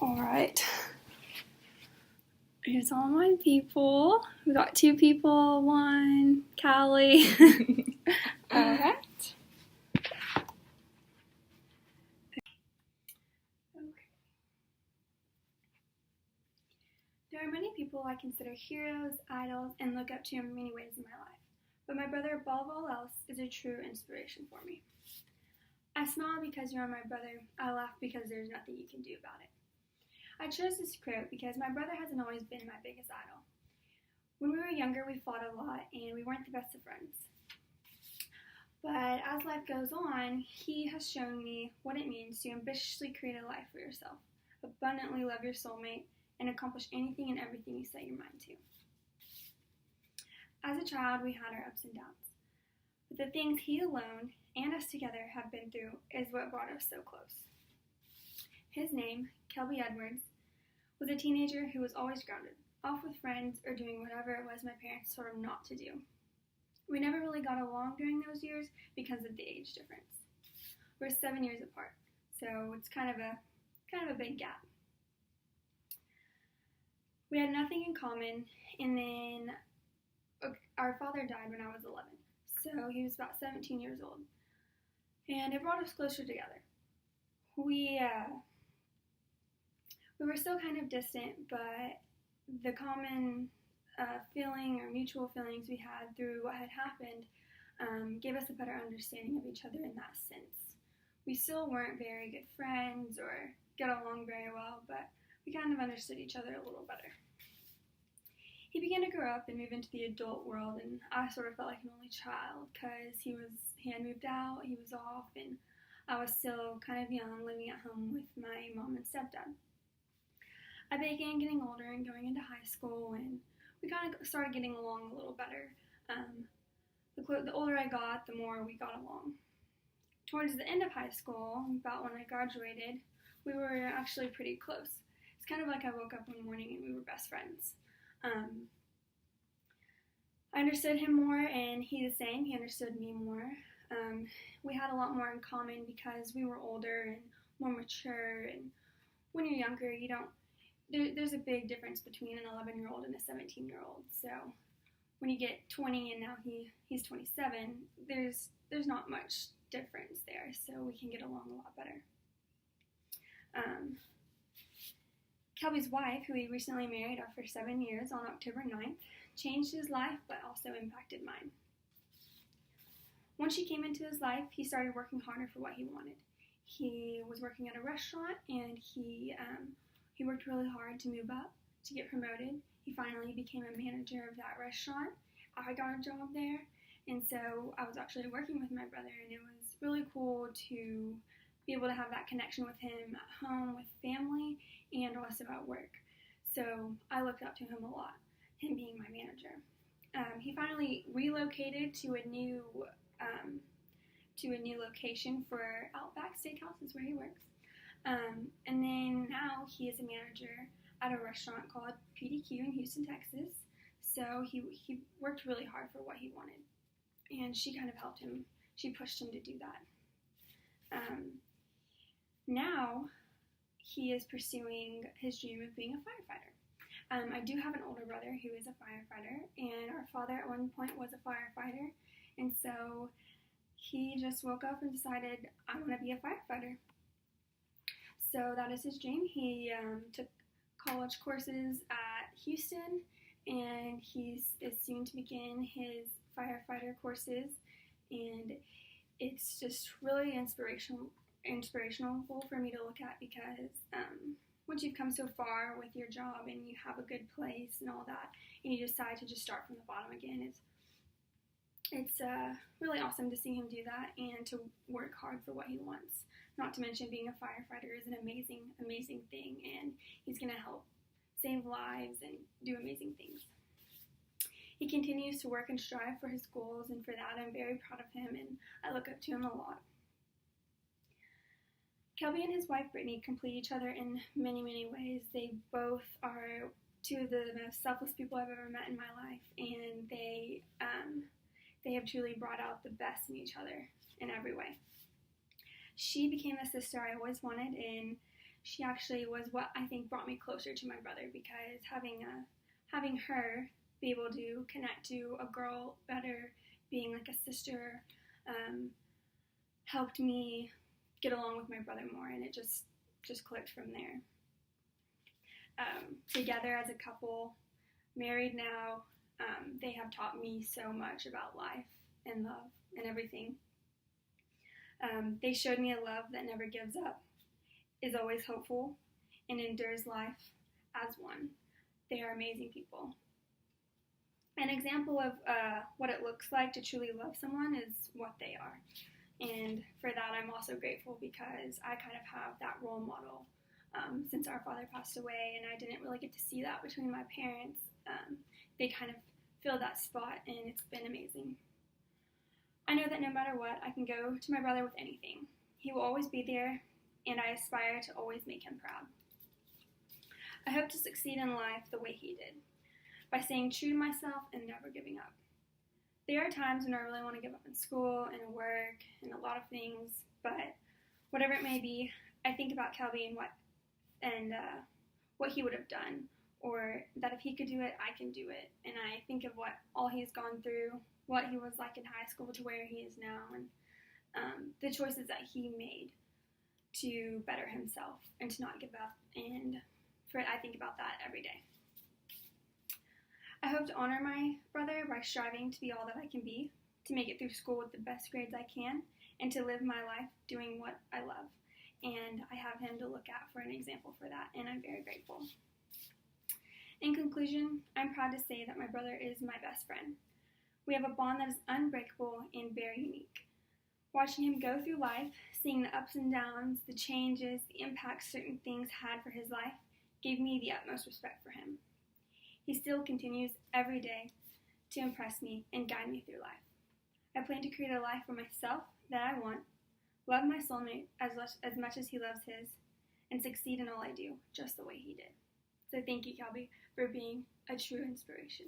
Alright. Here's all my people. We got 2 people, 1, Callie. Alright. Okay. There are many people I consider heroes, idols, and look up to in many ways in my life. But my brother, above all else, is a true inspiration for me. I smile because you're my brother. I laugh because there's nothing you can do about it. I chose this quote because my brother hasn't always been my biggest idol. When we were younger, we fought a lot, and we weren't the best of friends. But as life goes on, he has shown me what it means to ambitiously create a life for yourself, abundantly love your soulmate, and accomplish anything and everything you set your mind to. As a child, we had our ups and downs. But the things he alone and us together have been through is what brought us so close. His name, Kelby Edwards, was a teenager who was always grounded, off with friends or doing whatever it was my parents told him not to do. We never really got along during those years because of the age difference. We're 7 years apart, so it's kind of a big gap. We had nothing in common, and then our father died when I was 11, so he was about 17 years old, and it brought us closer together. We were still kind of distant, but the common feeling or mutual feelings we had through what had happened gave us a better understanding of each other in that sense. We still weren't very good friends or get along very well, but we kind of understood each other a little better. He began to grow up and move into the adult world, and I sort of felt like an only child because he had moved out, he was off, and I was still kind of young, living at home with my mom and stepdad. I began getting older and going into high school, and we kind of started getting along a little better. The older I got, the more we got along. Towards the end of high school, about when I graduated, we were actually pretty close. It's kind of like I woke up one morning and we were best friends. I understood him more, and he the same. He understood me more. We had a lot more in common because we were older and more mature, and when you're younger, there's a big difference between an 11-year-old and a 17-year-old. So when you get 20 and now he's 27, there's not much difference there, so we can get along a lot better. Kelby's wife, who he recently married after 7 years on October 9th, changed his life but also impacted mine. Once she came into his life, he started working harder for what he wanted. He was working at a restaurant, and he worked really hard to move up, to get promoted. He finally became a manager of that restaurant. I got a job there, and so I was actually working with my brother, and it was really cool to be able to have that connection with him at home, with family, and also at work. So I looked up to him a lot, him being my manager. He finally relocated to a new location for Outback Steakhouse, is where he works. And then now he is a manager at a restaurant called PDQ in Houston, Texas. So he worked really hard for what he wanted, and she kind of helped him. She pushed him to do that. Now he is pursuing his dream of being a firefighter. I do have an older brother who is a firefighter, and our father at one point was a firefighter, and so he just woke up and decided, I want to be a firefighter. So that is his dream. He took college courses at Houston, and he is soon to begin his firefighter courses, and it's just really inspirational for me to look at because once you've come so far with your job and you have a good place and all that, and you decide to just start from the bottom again, it's really awesome to see him do that and to work hard for what he wants. Not to mention, being a firefighter is an amazing, amazing thing, and he's going to help save lives and do amazing things. He continues to work and strive for his goals, and for that I'm very proud of him, and I look up to him a lot. Kelby and his wife Brittany complete each other in many, many ways. They both are 2 of the most selfless people I've ever met in my life, and they have truly brought out the best in each other in every way. She became the sister I always wanted, and she actually was what I think brought me closer to my brother, because having her be able to connect to a girl better, being like a sister, helped me get along with my brother more, and it just clicked from there. Together as a couple, married now, they have taught me so much about life and love and everything. They showed me a love that never gives up, is always hopeful, and endures life as one. They are amazing people. An example of what it looks like to truly love someone is what they are. And for that, I'm also grateful, because I kind of have that role model since our father passed away, and I didn't really get to see that between my parents. They kind of fill that spot, and it's been amazing. I know that no matter what, I can go to my brother with anything. He will always be there, and I aspire to always make him proud. I hope to succeed in life the way he did, by staying true to myself and never giving up. There are times when I really want to give up in school and work and a lot of things, but whatever it may be, I think about Kelby and what he would have done, or that if he could do it, I can do it. And I think of what all he's gone through, what he was like in high school to where he is now, and the choices that he made to better himself and to not give up. And I think about that every day. I hope to honor my brother by striving to be all that I can be, to make it through school with the best grades I can, and to live my life doing what I love. And I have him to look at for an example for that, and I'm very grateful. In conclusion, I'm proud to say that my brother is my best friend. We have a bond that is unbreakable and very unique. Watching him go through life, seeing the ups and downs, the changes, the impacts certain things had for his life, gave me the utmost respect for him. He still continues every day to impress me and guide me through life. I plan to create a life for myself that I want, love my soulmate as much as he loves his, and succeed in all I do, just the way he did. So thank you, Kelby, for being a true inspiration.